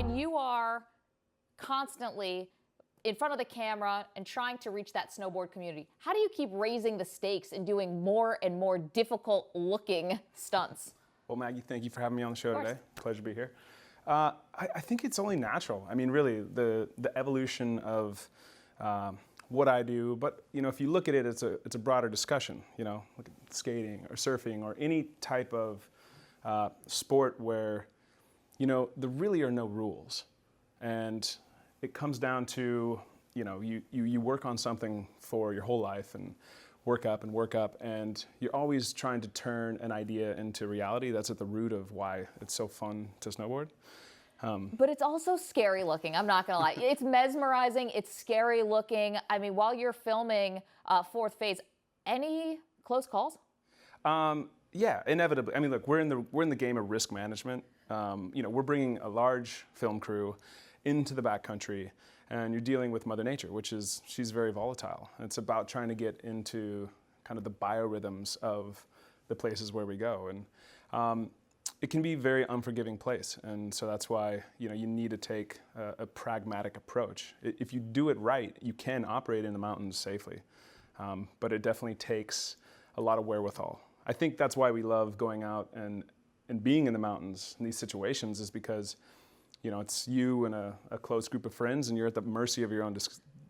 when you are constantly in front of the camera and trying to reach that snowboard community, how do you keep raising the stakes and doing more and more difficult looking stunts? Well, Maggie, thank you for having me on the show today. Pleasure to be here. I think it's only natural. I mean, really, the evolution of what I do, but if you look at it, it's a broader discussion. Look at skating or surfing or any type of sport where there really are no rules, and it comes down to you work on something for your whole life and work up, and you're always trying to turn an idea into reality. That's at the root of why it's so fun to snowboard. But it's also scary looking, I'm not gonna lie. It's mesmerizing, it's scary looking. I mean, while you're filming Fourth Phase, any close calls? Yeah, inevitably. I mean, look, we're in the game of risk management. We're bringing a large film crew into the backcountry, and you're dealing with Mother Nature, she's very volatile. It's about trying to get into kind of the biorhythms of the places where we go, and it can be a very unforgiving place, and so that's why you need to take a pragmatic approach. If you do it right, you can operate in the mountains safely, but it definitely takes a lot of wherewithal. I think that's why we love going out and being in the mountains in these situations, is because it's you and a close group of friends, and you're at the mercy of your own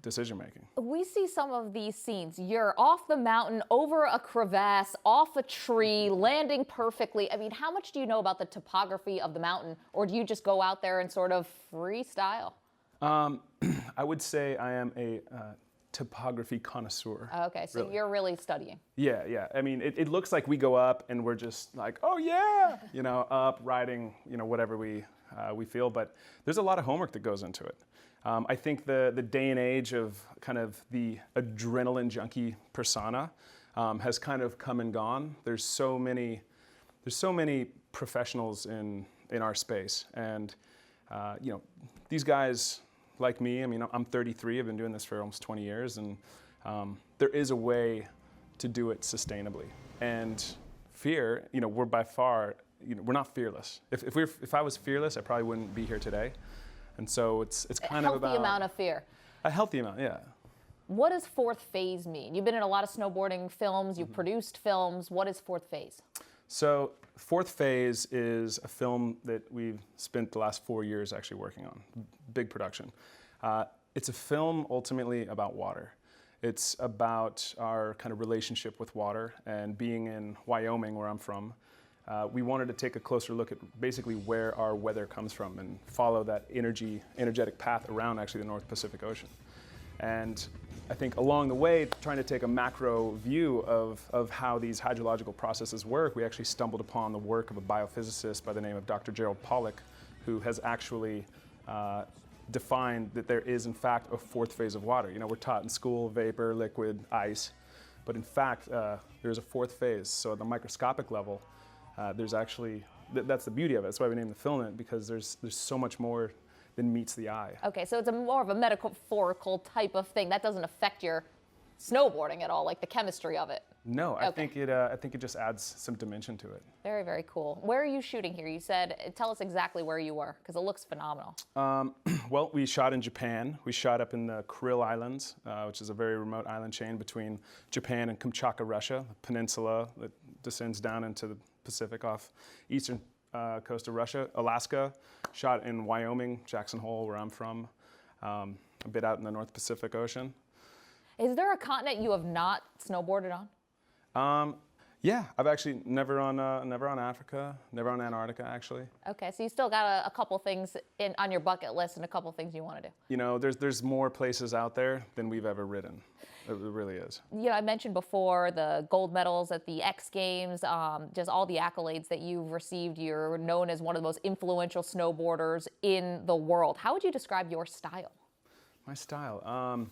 decision making. We see some of these scenes. You're off the mountain, over a crevasse, off a tree, landing perfectly. I mean, how much do you know about the topography of the mountain, or do you just go out there and sort of freestyle? I would say I am a topography connoisseur. Okay, so really. You're really studying. Yeah. I mean, it looks like we go up and we're just like, oh yeah, up, riding, whatever we feel, but there's a lot of homework that goes into it. I think the day and age of kind of the adrenaline junkie persona has kind of come and gone. There's so many professionals in our space, and these guys like me. I mean, I'm 33. I've been doing this for almost 20 years, and there is a way to do it sustainably. And fear, we're by far, we're not fearless. If I was fearless, I probably wouldn't be here today. And so it's kind of about a healthy amount of fear. A healthy amount, yeah. What does Fourth Phase mean? You've been in a lot of snowboarding films. You've produced films. What is Fourth Phase? So Fourth Phase is a film that we've spent the last 4 years actually working on. Big production. It's a film ultimately about water. It's about our kind of relationship with water, and being in Wyoming, where I'm from, we wanted to take a closer look at basically where our weather comes from and follow that energetic path around actually the North Pacific Ocean. And I think along the way, trying to take a macro view of how these hydrological processes work, we actually stumbled upon the work of a biophysicist by the name of Dr. Gerald Pollack, who has actually defined that there is in fact a fourth phase of water. We're taught in school, vapor, liquid, ice, but in fact there's a fourth phase. So at the microscopic level, there's actually, that's the beauty of it. That's why we named the film it, because there's so much more than meets the eye. Okay, so it's more of a metaphorical type of thing. That doesn't affect your snowboarding at all, like the chemistry of it. No, okay. I think it just adds some dimension to it. Very, very cool. Where are you shooting here? You said, tell us exactly where you were, because it looks phenomenal. Well, we shot in Japan. We shot up in the Kuril Islands, which is a very remote island chain between Japan and Kamchatka, Russia, a peninsula that descends down into the Pacific off eastern coast of Russia. Alaska, shot in Wyoming, Jackson Hole, where I'm from, a bit out in the North Pacific Ocean. Is there a continent you have not snowboarded on? Yeah, I've actually never on Africa, never on Antarctica, actually. Okay, so you still got a couple things on your bucket list and a couple things you want to do. There's more places out there than we've ever ridden. It really is. I mentioned before the gold medals at the X Games, just all the accolades that you've received. You're known as one of the most influential snowboarders in the world. How would you describe your style? My style?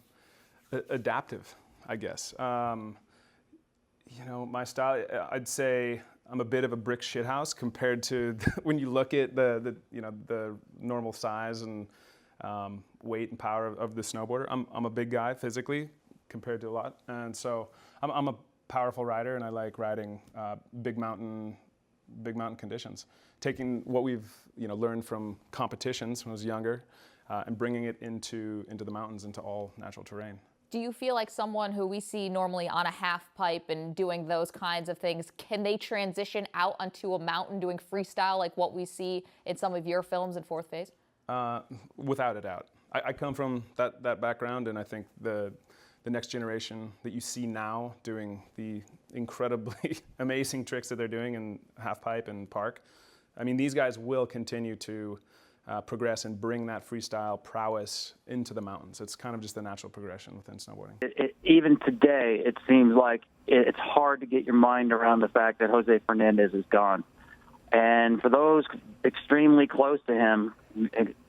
Adaptive, I guess. My style, I'd say I'm a bit of a brick shithouse compared to when you look at the normal size and weight and power of the snowboarder. I'm a big guy physically compared to a lot, and so I'm a powerful rider, and I like riding big mountain, big mountain conditions. Taking what we've learned from competitions when I was younger, and bringing it into the mountains, into all natural terrain. Do you feel like someone who we see normally on a half pipe and doing those kinds of things, can they transition out onto a mountain doing freestyle like what we see in some of your films in Fourth Phase? Without a doubt. I come from that background, and I think the next generation that you see now doing the incredibly amazing tricks that they're doing in half pipe and park, I mean, these guys will continue to progress and bring that freestyle prowess into the mountains. It's kind of just the natural progression within snowboarding. Even today, it seems like it's hard to get your mind around the fact that Jose Fernandez is gone. And for those extremely close to him,